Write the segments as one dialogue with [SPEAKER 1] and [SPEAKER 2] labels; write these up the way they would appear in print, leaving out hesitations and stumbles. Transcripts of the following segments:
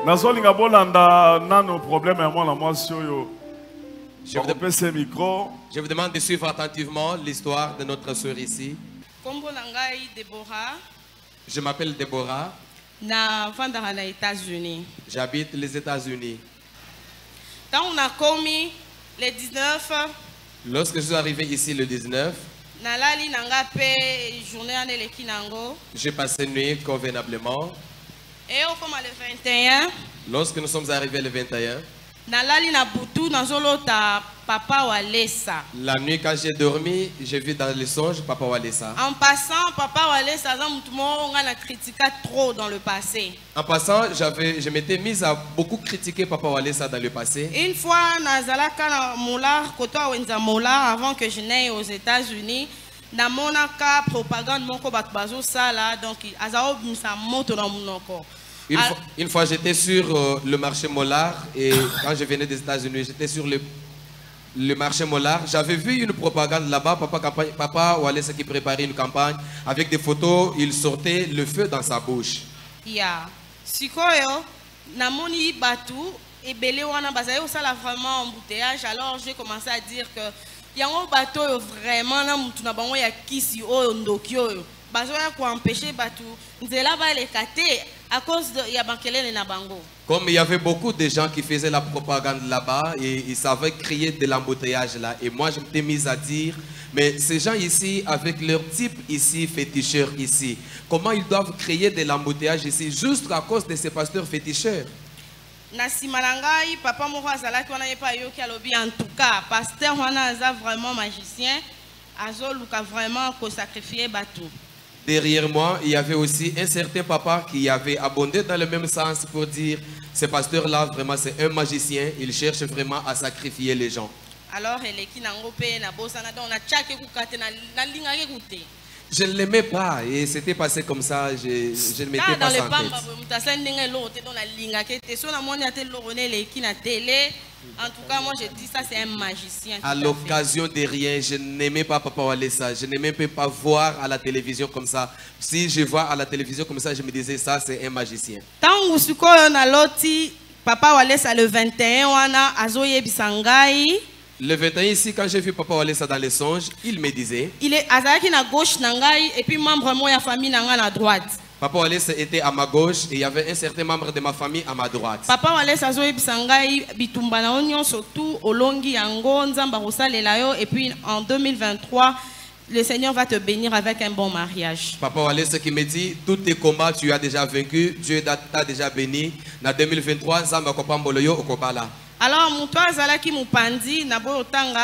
[SPEAKER 1] Je vous demande de suivre attentivement l'histoire de notre sœur ici. Je m'appelle Déborah. J'habite les États-Unis. Lorsque je suis arrivé ici le 19, j'ai passé une nuit convenablement. Lorsque nous sommes arrivés le 21, la nuit quand j'ai dormi, j'ai vu dans les songes Papa Walesa.
[SPEAKER 2] En passant, Papa Walesa a critiqué trop dans le passé.
[SPEAKER 1] En passant, je m'étais mise à beaucoup critiquer Papa Walesa dans le passé.
[SPEAKER 2] Une fois, avant que je n'aille aux États-Unis, na monaka propagande moko bat bazo sala donc azao moto na monoko.
[SPEAKER 1] Une fois j'étais sur le marché Mollard et quand je venais des États-Unis, j'étais sur le marché Mollard. J'avais vu une propagande là-bas, Papa Walesa qui préparait une campagne avec des photos, il sortait le feu dans sa bouche.
[SPEAKER 2] Ya, sikoyo na moni batu et belé wana bazayo sala vraiment embouteillage. Alors j'ai commencé à dire que yango bateau vraiment na mutu na bango ya kisi oyo ndoki oyo bazoya ko empêcher batu nzela ba le kate à cause de ya bankelele na bango.
[SPEAKER 1] Comme il y avait beaucoup de gens qui faisaient la propagande là-bas et ils savaient créer de l'embouteillage là, et moi je m'étais mise à dire mais ces gens ici avec leur type ici féticheur ici, comment ils doivent créer de l'embouteillage ici juste à cause de ces pasteurs féticheurs?
[SPEAKER 2] Papa moko azalaki wana yepa yoki alobi en tout cas pasteur wana aza vraiment magicien azoluka vraiment ko sacrifier batou.
[SPEAKER 1] Derrière moi, il y avait aussi un certain papa qui avait abondé dans le même sens pour dire ce pasteur là vraiment c'est un magicien, il cherche vraiment à sacrifier les gens.
[SPEAKER 2] Alors eleki nango pe na bosana donc na tchake kukate na lingaki kute.
[SPEAKER 1] Je ne l'aimais pas et c'était passé comme ça, je ne m'étais pas en tête.
[SPEAKER 2] En tout cas, moi je dis ça, c'est un magicien.
[SPEAKER 1] À l'occasion de rien, je n'aimais pas Papa Walesa, je n'aimais pas voir à la télévision comme ça. Si je vois à la télévision comme ça, je me disais ça, c'est un magicien.
[SPEAKER 2] Papa Walesa le 21 wana azoye bisangai.
[SPEAKER 1] Le 21 ici, quand j'ai vu Papa Walesa dans les songes, il me disait.
[SPEAKER 2] Il est azaki na gauche nangai et puis membre de ma famille nanga na droite.
[SPEAKER 1] Papa Walesa était à ma gauche et il y avait un certain membre de ma famille à ma droite.
[SPEAKER 2] Papa Walesa azoye bisangai bitumba na onyo surtout olongi yango nzamba rosalela yo et puis en 2023 le Seigneur va te bénir avec un bon mariage.
[SPEAKER 1] Papa Walesa qui me dit tous tes combats tu as déjà vaincu, Dieu t'a déjà béni. En 2023 nzamba kopambolo yo okobala.
[SPEAKER 2] Alors, Moutoua Zalaki Moupandi,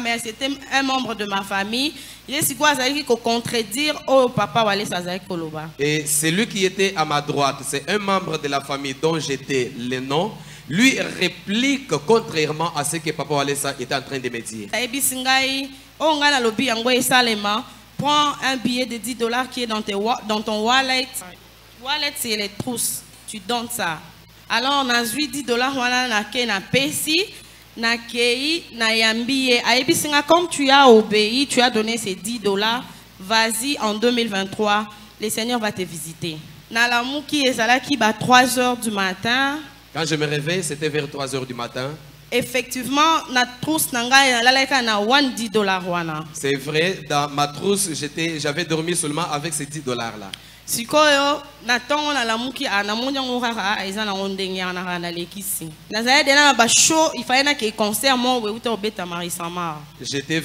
[SPEAKER 2] mais c'était un membre de ma famille. Il est si quoi Zalaki qu'on contredire au papa Walesa Zalaki Koloba.
[SPEAKER 1] Et celui qui était à ma droite, c'est un membre de la famille dont j'étais le nom. Lui réplique contrairement à ce que papa Walesa était en train de me dire.
[SPEAKER 2] Prends un billet de $10 qui est dans ton wallet. Wallet, c'est les trousses. Tu donnes ça. Alors, on a $10 na ke na pesi, na kei, na yambiye. Comme tu as obéi, tu as donné ces $10, vas-y en 2023, le Seigneur va te visiter. Na la mouki ezalaki ba 3 h du matin.
[SPEAKER 1] Quand je me réveille, c'était vers 3 h du matin.
[SPEAKER 2] Effectivement, na trousse nanga la na $10 wana.
[SPEAKER 1] C'est vrai, dans ma trousse, j'avais dormi seulement avec ces $10 là.
[SPEAKER 2] Sikoyo na tongo na lamuki na monya ngora eza na ndenge na na lekisi na zaye de na ba show il fallait na que concert mo we uta obeta Marisama.
[SPEAKER 1] J'étais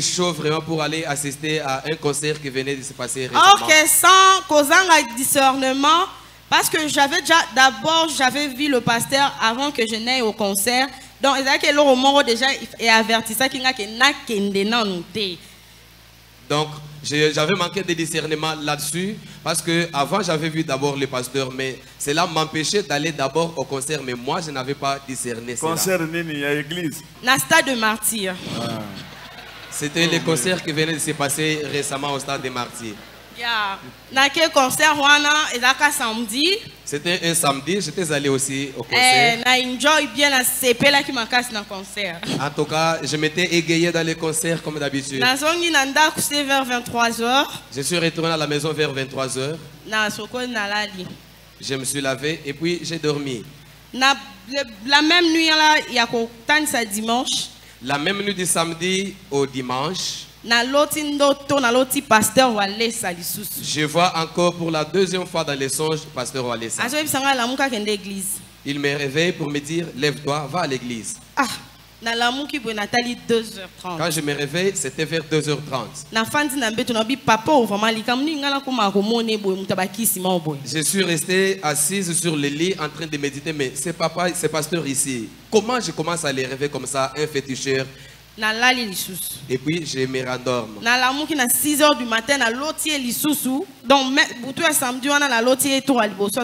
[SPEAKER 1] chaud vraiment pour aller assister à un concert qui venait de se passer récemment.
[SPEAKER 2] OK, sans causant discernement parce que j'avais vu le pasteur avant que je n'aille au concert. Donc il a que le moro déjà et averti ça kinga ke na kende na nté.
[SPEAKER 1] Donc j'avais manqué de discernement là-dessus parce que avant j'avais vu d'abord le pasteur, mais cela m'empêchait d'aller d'abord au concert, mais moi je n'avais pas discerné cela.
[SPEAKER 3] Concert nini à l'église.
[SPEAKER 2] Na stade de Martyrs.
[SPEAKER 1] C'était le concert qui venait de se passer récemment au stade des Martyrs.
[SPEAKER 2] Na quel concert wana ezaka samedi.
[SPEAKER 1] C'était un samedi, j'étais allé aussi au concert.
[SPEAKER 2] Na enjoy bien la sepela qui makas na concert.
[SPEAKER 1] En tout cas, je m'étais égayé dans les concerts comme d'habitude.
[SPEAKER 2] Na zongi nanda couché vers 23 h.
[SPEAKER 1] Je suis retourné à la maison vers 23 h.
[SPEAKER 2] Na soko na lali.
[SPEAKER 1] Je me suis lavé et puis j'ai dormi.
[SPEAKER 2] La même nuit, là, il y a un dimanche.
[SPEAKER 1] La même nuit du samedi au dimanche, je vois encore pour la deuxième fois dans les songes pasteur Walesa. Il me réveille pour me dire, lève-toi, va à l'église.
[SPEAKER 2] Ah, Nathalie 2h30.
[SPEAKER 1] Quand je me réveille, c'était vers 2h30. Je suis resté assise sur le lit en train de méditer, mais c'est papa, c'est pasteur ici. Comment je commence à les rêver comme ça, un féticheur? Et puis je me rendorme.
[SPEAKER 2] Na 6h du matin, na lotier lisusu. Donc, pour samedi, on a la lotier tour à l'Iboso,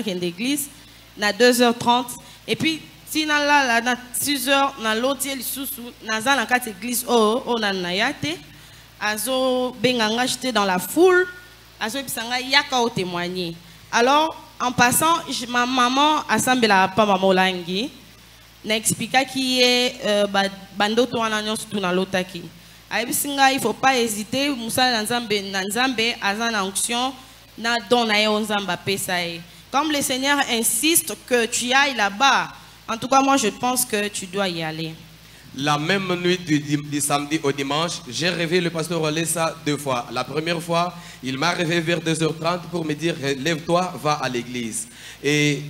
[SPEAKER 2] l'église, na 2h30. Et puis, si na 6h, na lotier lisusu, na la 4 église, on a nayate. Azo benganga j'étais dans la foule. Azo bisanga yaka au témoigner. Alors, en passant, ma maman a semblé la pas maman Olangi. Na expliqué qui est bandoto ananyo surtout na lotaki. Aibisinga il faut pas hésiter musala nzambe azana onction na don na nzamba pesae. Comme le Seigneur insiste que tu ailles là-bas, en tout cas moi je pense que tu dois y aller.
[SPEAKER 1] La même nuit du samedi au dimanche, j'ai rêvé le pasteur Walesa 2 fois. La première fois, il m'a réveillé vers 2h30 pour me dire lève-toi, va à l'église. Et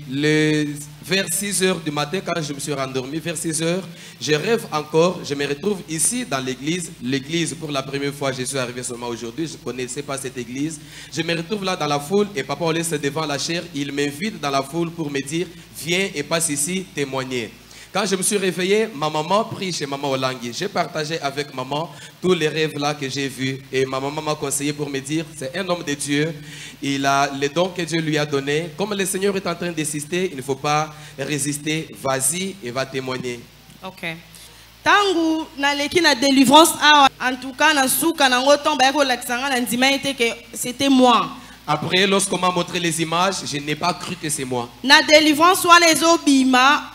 [SPEAKER 1] vers 6h du matin, quand je me suis rendormi, vers 6h, je rêve encore, je me retrouve ici dans l'église. L'église, pour la première fois, je suis arrivé seulement aujourd'hui, je ne connaissais pas cette église. Je me retrouve là dans la foule et papa Walesa devant la chaire, il m'invite dans la foule pour me dire viens et passe ici témoigner. Quand je me suis réveillé, ma maman prie chez maman Olangi. J'ai partagé avec maman tous les rêves là que j'ai vus. Et ma maman m'a conseillé pour me dire, c'est un homme de Dieu. Il a les dons que Dieu lui a donnés. Comme le Seigneur est en train d'insister, il ne faut pas résister. Vas-y et va témoigner.
[SPEAKER 2] Ok. Tangu na leki na délivrance, en tout cas, na souka na ngoton ba ko laksanga na ndima ite que c'était moi.
[SPEAKER 1] Après, lorsqu'on m'a montré les images, je n'ai pas cru que c'est moi.
[SPEAKER 2] Na délivrance soit les obima.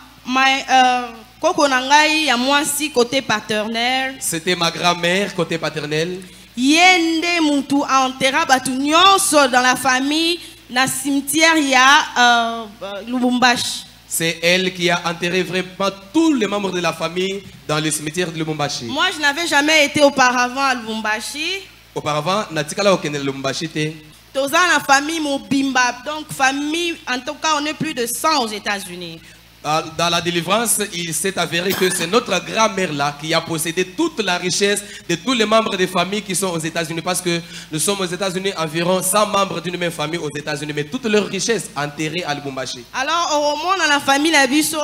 [SPEAKER 2] Koko nangai ya mwasi côté paternel.
[SPEAKER 1] C'était ma grand-mère côté paternel.
[SPEAKER 2] Yende mutu enterra batu nyonso dans la famille na cimetière ya Lubumbashi.
[SPEAKER 1] C'est elle qui a enterré vraiment tous les membres de la famille dans le cimetière de Lubumbashi.
[SPEAKER 2] Moi je n'avais jamais été auparavant à Lubumbashi.
[SPEAKER 1] Auparavant, natikala okende Lubumbashi te.
[SPEAKER 2] Toza na famille Mobimba, donc famille, en tout cas on est plus de 100 aux États-Unis.
[SPEAKER 1] Dans la délivrance, il s'est avéré que c'est notre grand-mère là qui a possédé toute la richesse de tous les membres des familles qui sont aux États-Unis. Parce que nous sommes aux États-Unis, environ 100 membres d'une même famille aux États-Unis. Mais toutes leurs richesses enterrées à Lubumbashi. Alors, au moment dans la famille Nabiso,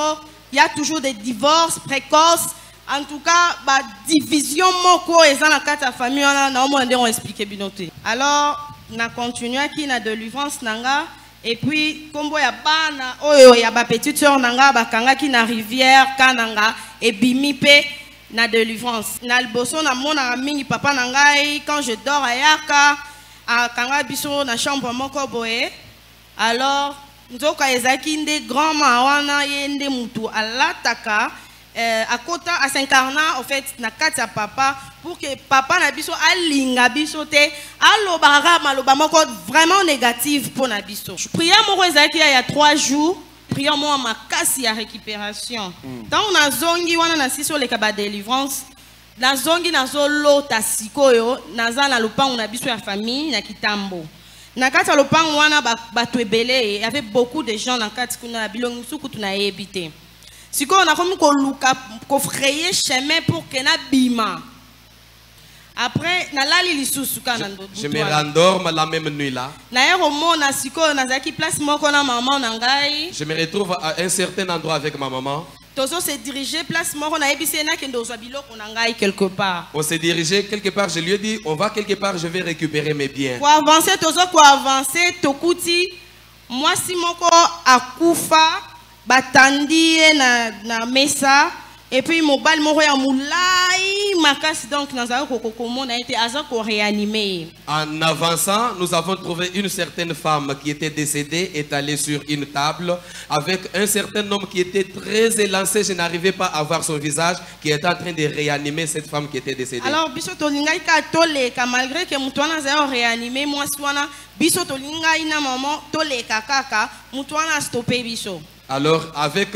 [SPEAKER 1] il y a toujours des divorces précoces. En tout cas, la division moko et dans la carte famille, on a expliqué bien. Alors, on a continué qui na délivrance nanga. Et puis, comme il y a bana, il y a petite soeur nanga, bakanga qui na rivière, kananga, et bimipe na délivrance. Na boso na mona mingi papa nangai quand je dors à yaka, à kanga biso na chambre moko boye. Alors, nzoka ezaki nde grand mawana yende mutu alataka. À côté à s'incarner en fait na kati papa pour que papa na biso alinga biso te alobara maloba moko vraiment négatif pour na biso. Prière moko ezaki il y a 3 jours, prière moi makasi ya récupération. Tant on a zongi wana na siso le kaba délivrance, na zongi na zolo tasikoyo naza na lopango na biso ya famille na kitambo. Na kati lopango wana bato ebele, il y avait beaucoup de gens na kati kuna bilongi suku tuna habité. Si on a comme frayer chemin pour que na bima. Après, na lali lisusu kana ndo. Je me rendorme la même nuit là.
[SPEAKER 2] Na yero mona siko na zaki place moko na maman na ngai.
[SPEAKER 1] Je me retrouve à un certain endroit avec ma maman.
[SPEAKER 2] Tozo se diriger place moko na ebise na kendo zo biloko na ngai quelque part.
[SPEAKER 1] On s'est dirigé quelque part, je lui ai dit on va quelque part, je vais récupérer mes biens.
[SPEAKER 2] Pour avancer tozo ko avancer tokuti moi si moko akufa batandi na mesa Et puis mobile moko ya moulai makasi donc nazaka kokomona été azako réanimé.
[SPEAKER 1] En avançant, nous avons trouvé une certaine femme qui était décédée, étalée sur une table, avec un certain homme qui était très élancé. Je n'arrivais pas à voir son visage, qui était en train de réanimer cette femme qui était décédée.
[SPEAKER 2] Alors biso tolingai ka toleka malgré que mutwana za réanimé moi swana biso tolingai na maman toleka kaka mutwana stopper biso.
[SPEAKER 1] Alors, avec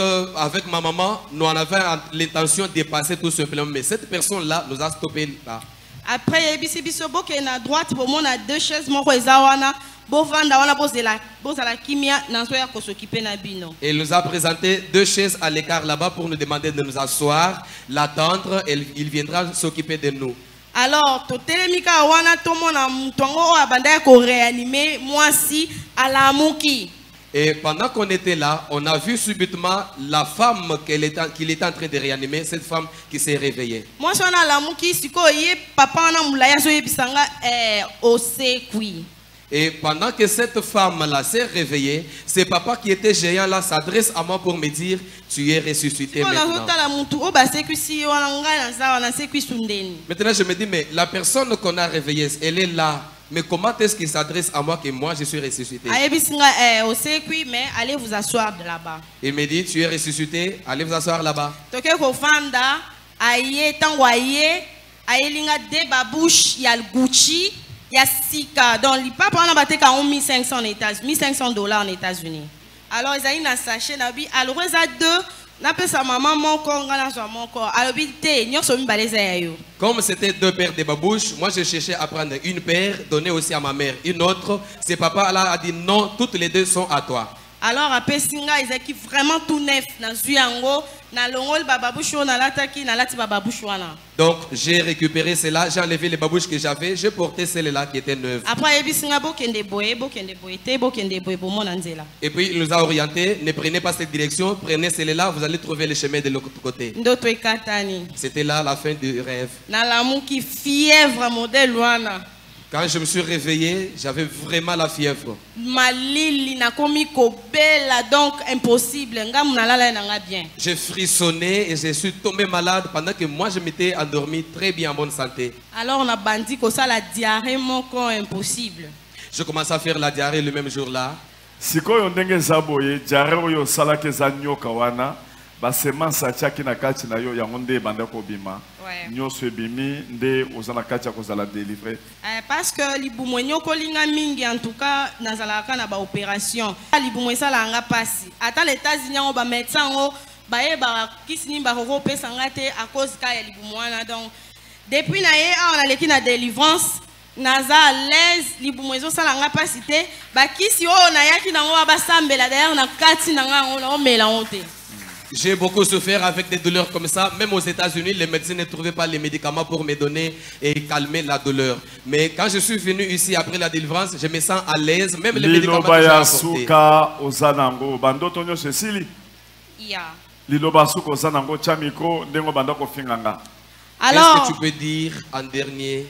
[SPEAKER 1] ma maman, nous en avions l'intention de passer tout simplement. Mais cette personne-là nous a stoppé là.
[SPEAKER 2] Après, biso qui est à droite, pour moi, on a 2 chaises. Moko ezawana, bovanda wana bozala kimia, nansoya ko s'occuper na bino.
[SPEAKER 1] Et il nous a présenté 2 chaises à l'écart là-bas pour nous demander de nous asseoir, l'attendre, et il viendra s'occuper de nous.
[SPEAKER 2] Alors, totelemika wana tomona mutongo abanda ko réanimer moi si alamuki.
[SPEAKER 1] Et pendant qu'on était là, on a vu subitement la femme qu'il était en train de réanimer, cette femme qui s'est réveillée.
[SPEAKER 2] Moi, je suis là, papa
[SPEAKER 1] et pendant que cette femme-là s'est réveillée, c'est papa qui était géant là s'adresse à moi pour me dire, tu es ressuscité maintenant. Maintenant, je me dis, mais la personne qu'on a réveillée, elle est là. Mais comment est-ce qu'il s'adresse à moi que moi je suis ressuscité?
[SPEAKER 2] Mais allez vous asseoir de là-bas.
[SPEAKER 1] Il me dit, tu es ressuscité, allez vous asseoir là-bas.
[SPEAKER 2] Donc, le papa on a battu 1500 $1500 en États-Unis. Alors, ils ont un sachet, alors ils ont 2.
[SPEAKER 1] Comme c'était 2 paires de babouches, moi je cherchais à prendre une paire, donner aussi à ma mère une autre. C'est papa là a dit non, toutes les 2 sont à toi.
[SPEAKER 2] Alors après Singa, ils étaient vraiment tout neuf dans Zuyango, na longol bababoucho na lataki na lati bababoucho wana.
[SPEAKER 1] Donc j'ai récupéré cela, j'ai enlevé les babouches que j'avais, j'ai porté celle-là qui était neuve.
[SPEAKER 2] Après Singa bokende boye te bokende boye pour mon anzela.
[SPEAKER 1] Et puis il nous a orienté, ne prenez pas cette direction, prenez celle-là, vous allez trouver le chemin de l'autre côté.
[SPEAKER 2] Ndoto ekatani.
[SPEAKER 1] C'était là la fin du rêve.
[SPEAKER 2] Na lamu ki fièvre modèle wana.
[SPEAKER 1] Quand je me suis réveillé, j'avais vraiment la fièvre.
[SPEAKER 2] Malili na komi kobela donc impossible. Ngam nalala nanga bien.
[SPEAKER 1] J'ai frissonné et je suis tombé malade pendant que moi je m'étais endormi très bien en bonne santé.
[SPEAKER 2] Alors on a bandi que ça la diarrhée moko impossible.
[SPEAKER 1] Je commençais à faire la diarrhée le même jour-là.
[SPEAKER 3] Sikoyo ndenge zaboye diarrhée oyo sala ke zanyo kawana. Basemansa chaki na kati na yo yango nde banda ko bima nyonso ebimi nde ozana kati ya kozala délivrer
[SPEAKER 2] parce que libumwenyo kolinga mingi en tout cas nazalaka na ba opération libumwe sala nga pasi ata les États-Unis ngo ba médecin ngo baye ba kisini ba ko pesa ngate à cause ka ya libumwana donc depuis na ye on a leki na délivrance naza à l'aise libumwezo sala nga pasi te ba kisi o na yaki na ngo ba sambela d'ailleurs na kati na nga on mela honte.
[SPEAKER 1] J'ai beaucoup souffert avec des douleurs comme ça. Même aux États-Unis, les médecins ne trouvaient pas les médicaments pour me donner et calmer la douleur. Mais quand je suis venu ici après la délivrance, je me sens à l'aise. Même les médicaments que j'ai apportés.
[SPEAKER 2] Alors,
[SPEAKER 1] qu'est-ce que tu peux dire en dernier?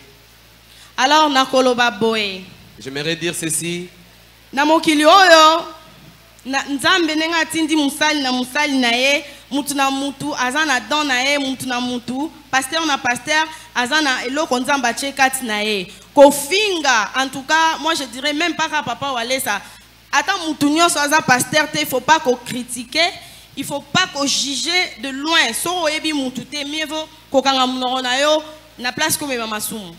[SPEAKER 2] Alors, nakoloba boy.
[SPEAKER 1] J'aimerais dire ceci.
[SPEAKER 2] Namokili oyo. Nzambe nenga tindi musali na ye mutu na mutu azana don na ye mutu na mutu pasteur na pasteur azana eloko nzamba chekati na ye kofinga en tout cas moi je dirais même pas ka papa walesa ata mutu nyonso aza pasteur te il faut pas ko critiquer il faut pas ko juger de loin so oyebi mutu te mieux vaut ko kanga munoro na yo na place comme mama sumu.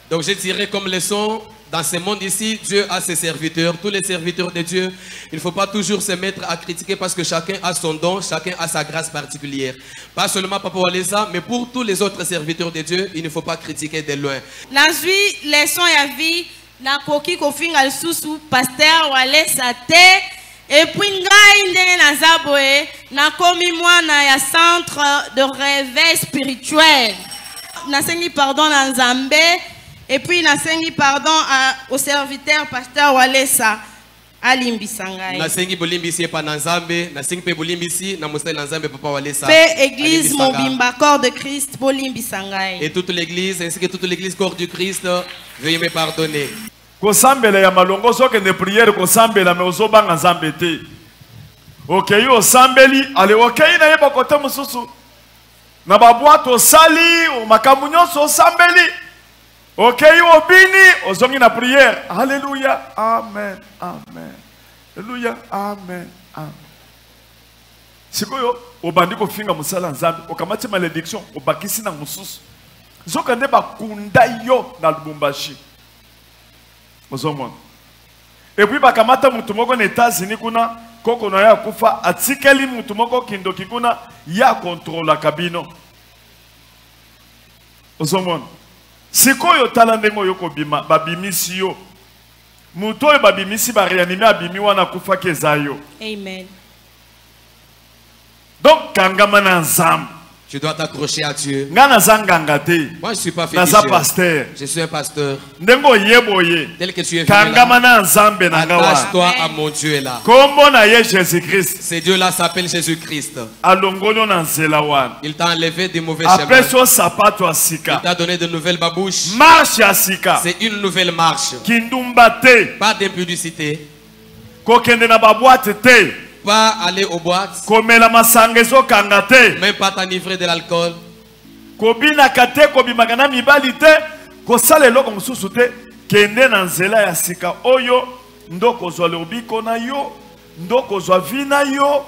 [SPEAKER 1] Donc je dirais comme leçon, dans ce monde ici, Dieu a ses serviteurs, tous les serviteurs de Dieu. Il ne faut pas toujours se mettre à critiquer parce que chacun a son don, chacun a sa grâce particulière. Pas seulement Papa Walesa, mais pour tous les autres serviteurs de Dieu, il ne faut pas critiquer de loin.
[SPEAKER 2] Nazui, leçon ya vie, na koki kofinga susu, pasteur Walesa te, et puis ngai ndenge nazaboe, na komi mwana ya centre de réveil spirituel. Nasengi pardon na Nzambe. Et puis, nasengi pardon au serviteur pasteur Walesa Alimbisangai.
[SPEAKER 1] Nasengi bolimbisi pa Nzambe, nasengi pe bolimbisi na musala Nzambe Papa Walesa.
[SPEAKER 2] Pe église Mobimba corps de Christ Bolimbisangai.
[SPEAKER 1] Et toute l'église ainsi que toute l'église corps du Christ, veuillez me pardonner.
[SPEAKER 3] Ko sambela ya malongo soke ne prière ko sambela me ozobanga Nzambe te. OK yo sambeli ale OK na yeba kote mususu. na babwato osali o makambo nyonso osambeli okei obini ozongi na prière. Alléluia, amen, amen, alléluia, amen, amen. Sikoyo obandi kofinga musala nzambe okamati malédiction obakisi na mususu zoka nde bakunda yo na Lubumbashi ozomona. Et puis bakamata mutu moko na États-Unis kuna koko na ya kufa atikeli mutu moko kindoki kuna ya contrôle kabino ozomona. Sikoyo tala ndengo yoko bima babimisi yo mutu oyo babimisi ba réanimer abimi wana kufa kezayo.
[SPEAKER 2] Amen.
[SPEAKER 3] Donc kangamana nzambe.
[SPEAKER 1] Tu dois t'accrocher à Dieu.
[SPEAKER 3] Moi
[SPEAKER 1] je ne suis pas féticheur. Je suis un pasteur.
[SPEAKER 3] Tel
[SPEAKER 1] que tu es venu là, attache-toi à mon Dieu là.
[SPEAKER 3] C'est
[SPEAKER 1] Dieu là s'appelle Jésus-Christ. Il t'a enlevé des mauvais chemins. Il t'a donné de nouvelles babouches. C'est une nouvelle marche. Pas d'impudicité. Pas aller aux boîtes, même pas t'enivrer de l'alcool.
[SPEAKER 3] Kobina kate kobimagana mibali te kosala eloko mosusu te kende na nzela ya sika oyo ndoko zwa lobiko na yo ndoko zwa vina yo